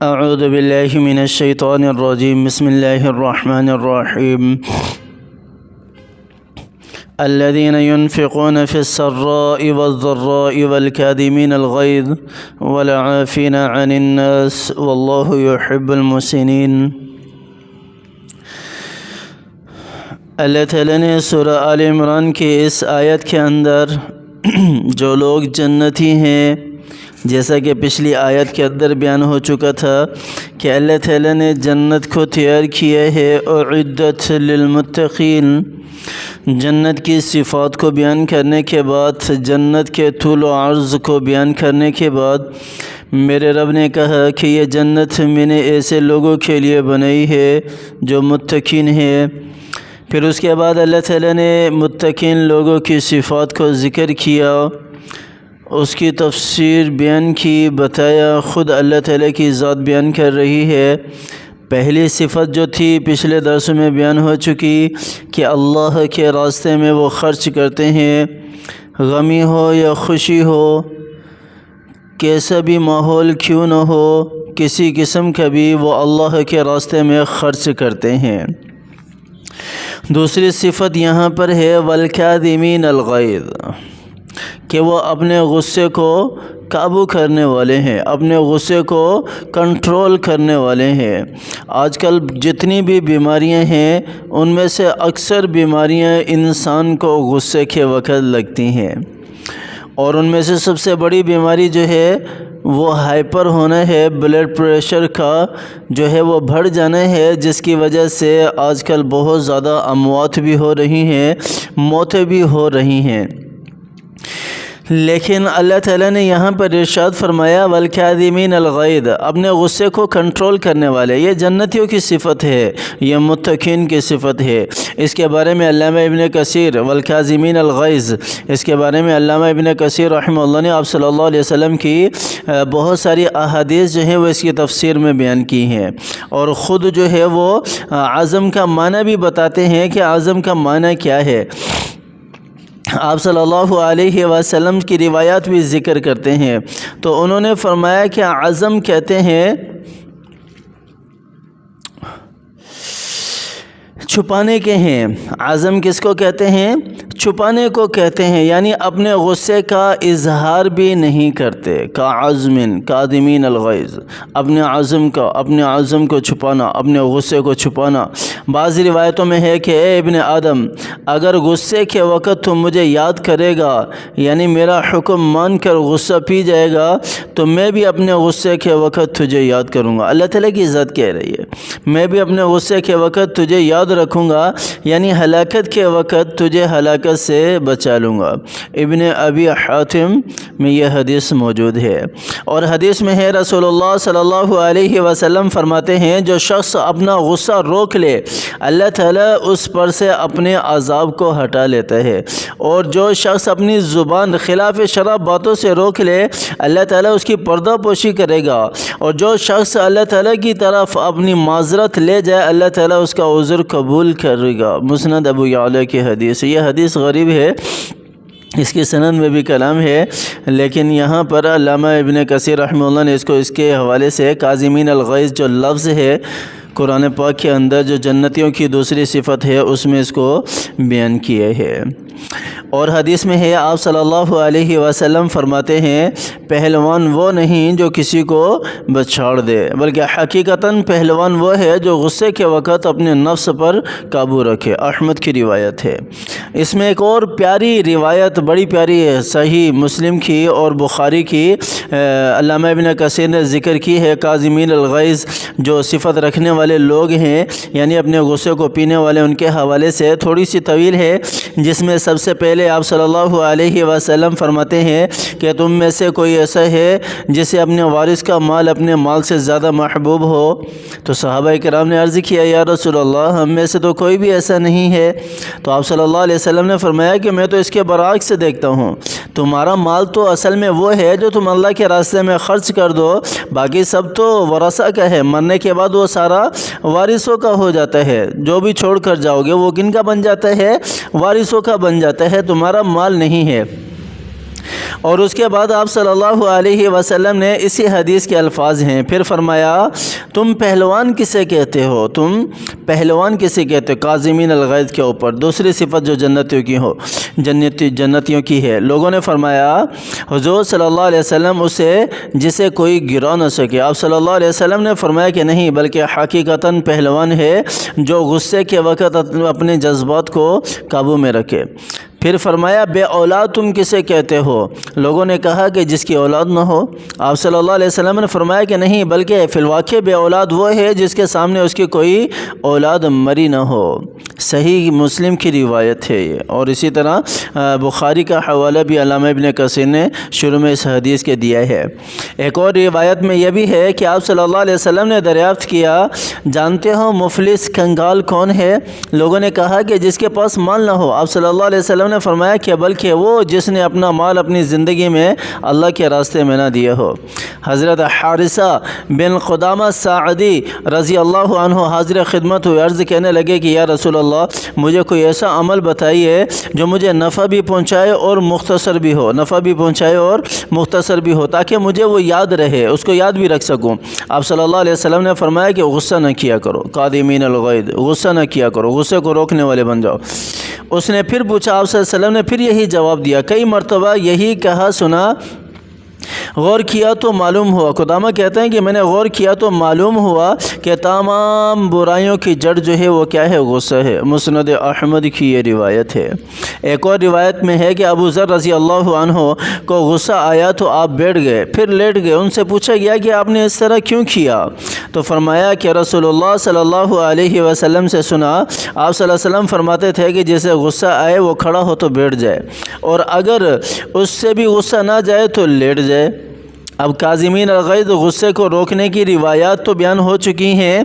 اعوذ باللہ من الشیطان الرجیم بسم اللہ الرحمن الرحیم الذين ينفقون في السراء والضراء والكاظمين الغيظ والعافين عن الناس والله يحب المحسنين۔ اللہ تعالیٰ نے سورہ آل عمران کی اس آیت کے اندر جو لوگ جنتی ہیں، جیسا کہ پچھلی آیت کے اندر بیان ہو چکا تھا کہ اللہ تعالیٰ نے جنت کو تیار کیا ہے، اعدت للمتقین۔ جنت کی صفات کو بیان کرنے کے بعد، جنت کے طول و عرض کو بیان کرنے کے بعد، میرے رب نے کہا کہ یہ جنت میں نے ایسے لوگوں کے لیے بنائی ہے جو متقین ہیں۔ پھر اس کے بعد اللہ تعالیٰ نے متقین لوگوں کی صفات کو ذکر کیا، اس کی تفسیر بیان کی، بتایا، خود اللہ تعالیٰ کی ذات بیان کر رہی ہے۔ پہلی صفت جو تھی پچھلے درس میں بیان ہو چکی کہ اللہ کے راستے میں وہ خرچ کرتے ہیں، غمی ہو یا خوشی ہو، کیسا بھی ماحول کیوں نہ ہو، کسی قسم کا بھی، وہ اللہ کے راستے میں خرچ کرتے ہیں۔ دوسری صفت یہاں پر ہے والکاظمین الغیظ، کہ وہ اپنے غصے کو قابو کرنے والے ہیں، اپنے غصے کو کنٹرول کرنے والے ہیں۔ آج کل جتنی بھی بیماریاں ہیں، ان میں سے اکثر بیماریاں انسان کو غصے کے وقت لگتی ہیں، اور ان میں سے سب سے بڑی بیماری جو ہے وہ ہائپر ہونا ہے، بلڈ پریشر کا جو ہے وہ بڑھ جانا ہے، جس کی وجہ سے آج کل بہت زیادہ اموات بھی ہو رہی ہیں، موتیں بھی ہو رہی ہیں۔ لیکن اللہ تعالیٰ نے یہاں پر ارشاد فرمایا والکاظمین الغیظ، اپنے غصے کو کنٹرول کرنے والے۔ یہ جنتیوں کی صفت ہے، یہ متقین کی صفت ہے۔ اس کے بارے میں علامہ ابن کثیر والکاظمین الغیظ، اس کے بارے میں علامہ ابن کثیر رحمہ اللہ نے آپ صلی اللہ علیہ وسلم کی بہت ساری احادیث جو ہیں وہ اس کی تفسیر میں بیان کی ہیں، اور خود جو ہے وہ عزم کا معنی بھی بتاتے ہیں کہ عزم کا معنی کیا ہے۔ آپ صلی اللہ علیہ وسلم کی روایات بھی ذکر کرتے ہیں، تو انہوں نے فرمایا کہ عزم کہتے ہیں چھپانے کے ہیں۔ عزم کس کو کہتے ہیں؟ چھپانے کو کہتے ہیں، یعنی اپنے غصے کا اظہار بھی نہیں کرتے۔ کاظمین کاظمین الغیظ، اپنے عزم کو چھپانا، اپنے غصے کو چھپانا۔ بعض روایتوں میں ہے کہ اے ابن آدم، اگر غصے کے وقت تو مجھے یاد کرے گا، یعنی میرا حکم مان کر غصہ پی جائے گا، تو میں بھی اپنے غصے کے وقت تجھے یاد کروں گا۔ اللہ تعالیٰ کی ذات کہہ رہی ہے، میں بھی اپنے غصے کے وقت تجھے یاد رکھوں گا، یعنی ہلاکت کے وقت تجھے ہلاکت سے بچا لوں گا۔ ابن ابی حاتم میں یہ حدیث موجود ہے، اور حدیث میں ہے رسول اللہ صلی اللہ علیہ وسلم فرماتے ہیں جو شخص اپنا غصہ روک لے، اللہ تعالیٰ اس پر سے اپنے عذاب کو ہٹا لیتا ہے، اور جو شخص اپنی زبان خلاف شرع باتوں سے روک لے، اللہ تعالیٰ اس کی پردہ پوشی کرے گا، اور جو شخص اللہ تعالیٰ کی طرف اپنی معذرت لے جائے، اللہ تعالیٰ اس کا عذر قبول کرے گا۔ مسند ابو یعلا کی حدیث، یہ حدیث غریب ہے، اس کی سند میں بھی کلام ہے، لیکن یہاں پر علامہ ابن کثیر رحمہ اللہ نے اس کے حوالے سے کاظمین الغیظ جو لفظ ہے قرآن پاک کے اندر، جو جنتیوں کی دوسری صفت ہے، اس میں اس کو بیان کیے ہے۔ اور حدیث میں ہے آپ صلی اللہ علیہ وسلم فرماتے ہیں پہلوان وہ نہیں جو کسی کو بچھاڑ دے، بلکہ حقیقتاً پہلوان وہ ہے جو غصے کے وقت اپنے نفس پر قابو رکھے۔ احمد کی روایت ہے۔ اس میں ایک اور پیاری روایت، بڑی پیاری ہے، صحیح مسلم کی اور بخاری کی، علامہ ابن کثیر نے ذکر کی ہے۔ کاظمین الغیظ جو صفت رکھنے والے لوگ ہیں، یعنی اپنے غصے کو پینے والے، ان کے حوالے سے تھوڑی سی طویل ہے، جس میں سب سے پہلے آپ صلی اللہ علیہ وسلم فرماتے ہیں کہ تم میں سے کوئی ایسا ہے جسے اپنے وارث کا مال اپنے مال سے زیادہ محبوب ہو؟ تو صحابہ کرام نے عرض کیا یا رسول اللہ، ہم میں سے تو کوئی بھی ایسا نہیں ہے۔ تو آپ صلی اللہ علیہ وسلم نے فرمایا کہ میں تو اس کے برعکس دیکھتا ہوں، تمہارا مال تو اصل میں وہ ہے جو تم اللہ کے راستے میں خرچ کر دو، باقی سب تو ورثہ کا ہے، مرنے کے بعد وہ سارا وارثوں کا ہو جاتا ہے، جو بھی چھوڑ کر جاؤ گے وہ کن کا بن جاتا ہے؟ وارثوں کا بن جاتا ہے، تمہارا مال نہیں ہے۔ اور اس کے بعد آپ صلی اللہ علیہ وسلم نے اسی حدیث کے الفاظ ہیں، پھر فرمایا تم پہلوان کسے کہتے ہو، تم پہلوان کسے کہتے ہو، کاظمین الغیظ کے اوپر دوسری صفت جو جنتیوں کی ہو، جنتیوں کی ہے۔ لوگوں نے فرمایا حضور صلی اللہ علیہ وسلم اسے جسے کوئی گرا نہ سکے۔ آپ صلی اللہ علیہ وسلم نے فرمایا کہ نہیں، بلکہ حقیقتاً پہلوان ہے جو غصے کے وقت اپنے جذبات کو قابو میں رکھے۔ پھر فرمایا بے اولاد تم کسے کہتے ہو، لوگوں نے کہا کہ جس کی اولاد نہ ہو۔ آپ صلی اللہ علیہ وسلم نے فرمایا کہ نہیں، بلکہ فی الواقع بے اولاد وہ ہے جس کے سامنے اس کی کوئی اولاد مری نہ ہو۔ صحیح مسلم کی روایت ہے یہ، اور اسی طرح بخاری کا حوالہ بھی علامہ ابن کثیر نے شروع میں اس حدیث کے دیا ہے۔ ایک اور روایت میں یہ بھی ہے کہ آپ صلی اللہ علیہ وسلم نے دریافت کیا جانتے ہو مفلس کنگال کون ہے؟ لوگوں نے کہا کہ جس کے پاس مال نہ ہو۔ آپ صلی اللہ علیہ وسلم نے فرمایا کہ بلکہ وہ جس نے اپنا مال اپنی زندگی میں اللہ کے راستے میں نہ دیا ہو۔ حضرت حارثہ بن قدامہ ساعدی رضی اللہ عنہ حاضر خدمت ہوئے، عرض کہنے لگے کہ یا رسول اللہ مجھے کوئی ایسا عمل بتائیے جو مجھے نفع بھی پہنچائے اور مختصر بھی ہو، نفع بھی پہنچائے اور مختصر بھی ہو، تاکہ مجھے وہ یاد رہے، اس کو یاد بھی رکھ سکوں۔ آپ صلی اللہ علیہ وسلم نے فرمایا کہ غصہ نہ کیا کرو، قادمین الغیظ، غصہ نہ کیا کرو، غصے کو روکنے والے بن جاؤ۔ اس نے پھر پوچھا، آپ صلی اللہ علیہ وسلم نے پھر یہی جواب دیا، کئی مرتبہ یہی کہا سنا، غور کیا تو معلوم ہوا۔ قدامہ کہتے ہیں کہ میں نے غور کیا تو معلوم ہوا کہ تمام برائیوں کی جڑ جو ہے وہ کیا ہے، غصہ ہے۔ مسند احمد کی یہ روایت ہے۔ ایک اور روایت میں ہے کہ ابو ذر رضی اللہ عنہ کو غصہ آیا تو آپ بیٹھ گئے، پھر لیٹ گئے۔ ان سے پوچھا گیا کہ آپ نے اس طرح کیوں کیا؟ تو فرمایا کہ رسول اللہ صلی اللہ علیہ وسلم سے سنا، آپ صلی اللہ علیہ وسلم فرماتے تھے کہ جسے غصہ آئے وہ کھڑا ہو تو بیٹھ جائے، اور اگر اس سے بھی غصہ نہ جائے تو لیٹ جائے۔ اب کاظمین الغیظ، غصے کو روکنے کی روایات تو بیان ہو چکی ہیں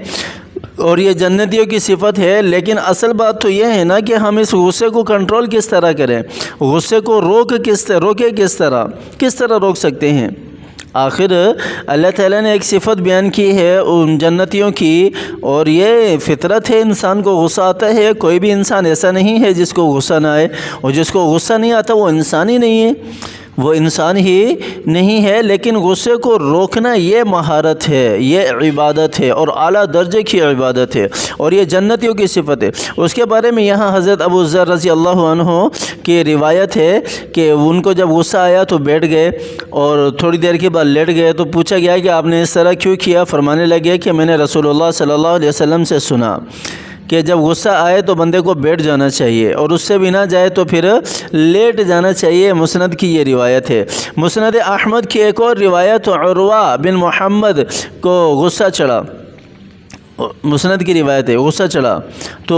اور یہ جنتیوں کی صفت ہے، لیکن اصل بات تو یہ ہے نا کہ ہم اس غصے کو کنٹرول کس طرح کریں، غصے کو روکے کس طرح روک سکتے ہیں۔ آخر اللہ تعالیٰ نے ایک صفت بیان کی ہے ان جنتیوں کی، اور یہ فطرت ہے، انسان کو غصہ آتا ہے۔ کوئی بھی انسان ایسا نہیں ہے جس کو غصہ نہ آئے، اور جس کو غصہ نہیں آتا وہ انسان ہی نہیں ہے، وہ انسان ہی نہیں ہے۔ لیکن غصے کو روکنا یہ مہارت ہے، یہ عبادت ہے، اور اعلیٰ درجے کی عبادت ہے، اور یہ جنتیوں کی صفت ہے۔ اس کے بارے میں یہاں حضرت ابو ذر رضی اللہ عنہ کی روایت ہے کہ ان کو جب غصہ آیا تو بیٹھ گئے اور تھوڑی دیر کے بعد لیٹ گئے، تو پوچھا گیا کہ آپ نے اس طرح کیوں کیا؟ فرمانے لگے کہ میں نے رسول اللہ صلی اللہ علیہ وسلم سے سنا کہ جب غصہ آئے تو بندے کو بیٹھ جانا چاہیے، اور اس سے بھی نہ جائے تو پھر لیٹ جانا چاہیے۔ مسند کی یہ روایت ہے۔ مسند احمد کی ایک اور روایت، عروہ بن محمد کو غصہ چڑھا، مسند کی روایت ہے، غصہ چڑھا تو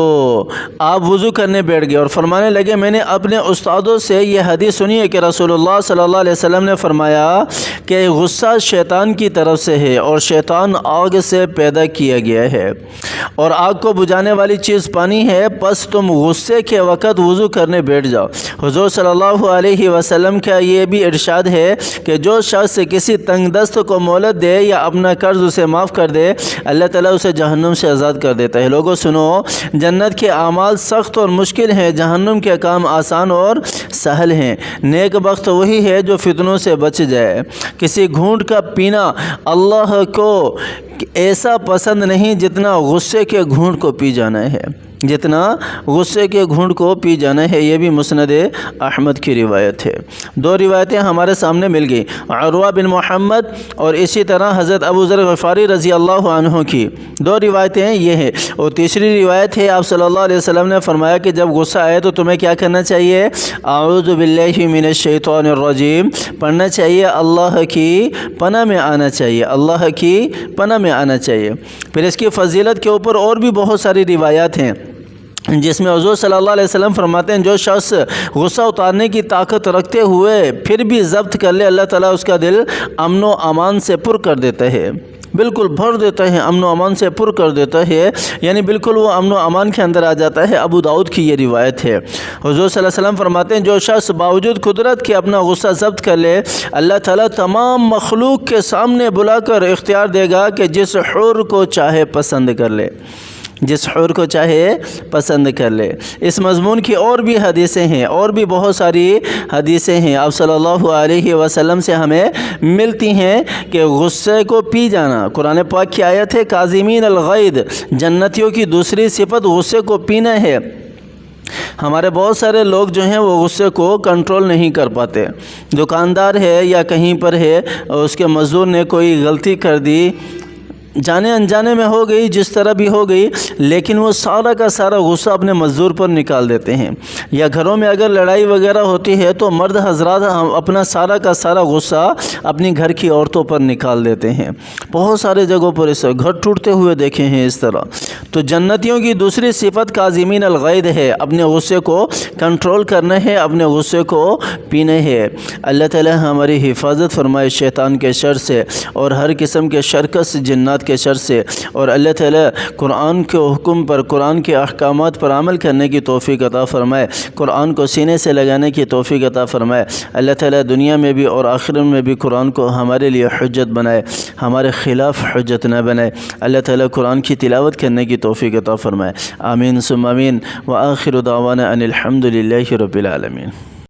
آپ وضو کرنے بیٹھ گئے اور فرمانے لگے میں نے اپنے استادوں سے یہ حدیث سنی ہے کہ رسول اللہ صلی اللہ علیہ وسلم نے فرمایا کہ غصہ شیطان کی طرف سے ہے، اور شیطان آگ سے پیدا کیا گیا ہے، اور آگ کو بجھانے والی چیز پانی ہے، پس تم غصے کے وقت وضو کرنے بیٹھ جاؤ۔ حضور صلی اللہ علیہ وسلم کا یہ بھی ارشاد ہے کہ جو شخص کسی تنگ دست کو مہلت دے یا اپنا قرض اسے معاف کر دے، اللہ تعالیٰ اسے جہنم سے آزاد کر دیتا ہے۔ لوگوں سنو، جنت کے اعمال سخت اور مشکل ہیں، جہنم کے کام آسان اور سہل ہیں۔ نیک بخت وہی ہے جو فتنوں سے بچ جائے۔ کسی گھونٹ کا پینا اللہ کو ایسا پسند نہیں جتنا غصے کے گھونٹ کو پی جانا ہے، جتنا غصے کے گھونٹ کو پی جانا ہے۔ یہ بھی مسند احمد کی روایت ہے۔ دو روایتیں ہمارے سامنے مل گئی، عروہ بن محمد اور اسی طرح حضرت ابو ذر غفاری رضی اللہ عنہ کی دو روایتیں یہ ہیں، اور تیسری روایت ہے آپ صلی اللہ علیہ وسلم نے فرمایا کہ جب غصہ آئے تو تمہیں کیا کرنا چاہیے؟ اعوذ باللہ من الشیطان الرجیم پڑھنا چاہیے، اللہ کی پناہ میں آنا چاہیے، اللہ کی پناہ میں آنا چاہیے۔ پھر اس کی فضیلت کے اوپر اور بھی بہت ساری روایات ہیں، جس میں حضور صلی اللہ علیہ وسلم فرماتے ہیں جو شخص غصہ اتارنے کی طاقت رکھتے ہوئے پھر بھی ضبط کر لے، اللہ تعالیٰ اس کا دل امن و امان سے پر کر دیتا ہے، بالکل بھر دیتا ہے، امن و امان سے پر کر دیتا ہے، یعنی بالکل وہ امن و امان کے اندر آ جاتا ہے۔ ابو داؤد کی یہ روایت ہے۔ حضور صلی اللہ علیہ وسلم فرماتے ہیں جو شخص باوجود قدرت کے اپنا غصہ ضبط کر لے، اللہ تعالیٰ تمام مخلوق کے سامنے بلا کر اختیار دے گا کہ جس حور کو چاہے پسند کر لے۔ جس حور کو چاہے پسند کر لے۔ اس مضمون کی اور بھی حدیثیں ہیں، اور بھی بہت ساری حدیثیں ہیں آپ صلی اللہ علیہ وسلم سے ہمیں ملتی ہیں کہ غصے کو پی جانا۔ قرآن پاک کی آیت ہے کاظمین الغیظ، جنتیوں کی دوسری صفت غصے کو پینا ہے۔ ہمارے بہت سارے لوگ جو ہیں وہ غصے کو کنٹرول نہیں کر پاتے۔ دکاندار ہے یا کہیں پر ہے، اس کے مزدور نے کوئی غلطی کر دی، جانے انجانے میں ہو گئی، جس طرح بھی ہو گئی، لیکن وہ سارا کا سارا غصہ اپنے مزدور پر نکال دیتے ہیں۔ یا گھروں میں اگر لڑائی وغیرہ ہوتی ہے تو مرد حضرات اپنا سارا کا سارا غصہ اپنی گھر کی عورتوں پر نکال دیتے ہیں۔ بہت سارے جگہوں پر اس گھر ٹوٹتے ہوئے دیکھے ہیں اس طرح۔ تو جنتیوں کی دوسری صفت کاظمین الغیظ ہے، اپنے غصے کو کنٹرول کرنا ہے، اپنے غصے کو پینا ہے۔ اللہ تعالی ہماری حفاظت فرمائے شیطان کے شر سے اور ہر قسم کے شرکس جنات کے شر سے، اور اللہ تعالی قرآن کے حکم پر، قرآن کے احکامات پر عمل کرنے کی توفیق عطا فرمائے، قرآن کو سینے سے لگانے کی توفیق عطا فرمائے۔ اللہ تعالی دنیا میں بھی اور آخرت میں بھی قرآن کو ہمارے لیے حجت بنائے، ہمارے خلاف حجت نہ بنائے۔ اللہ تعالی قرآن کی تلاوت کرنے کی توفیق عطا فرمائے۔ آمین ثم آمین، وآخر دعوانا ان الحمد للہ رب العالمین۔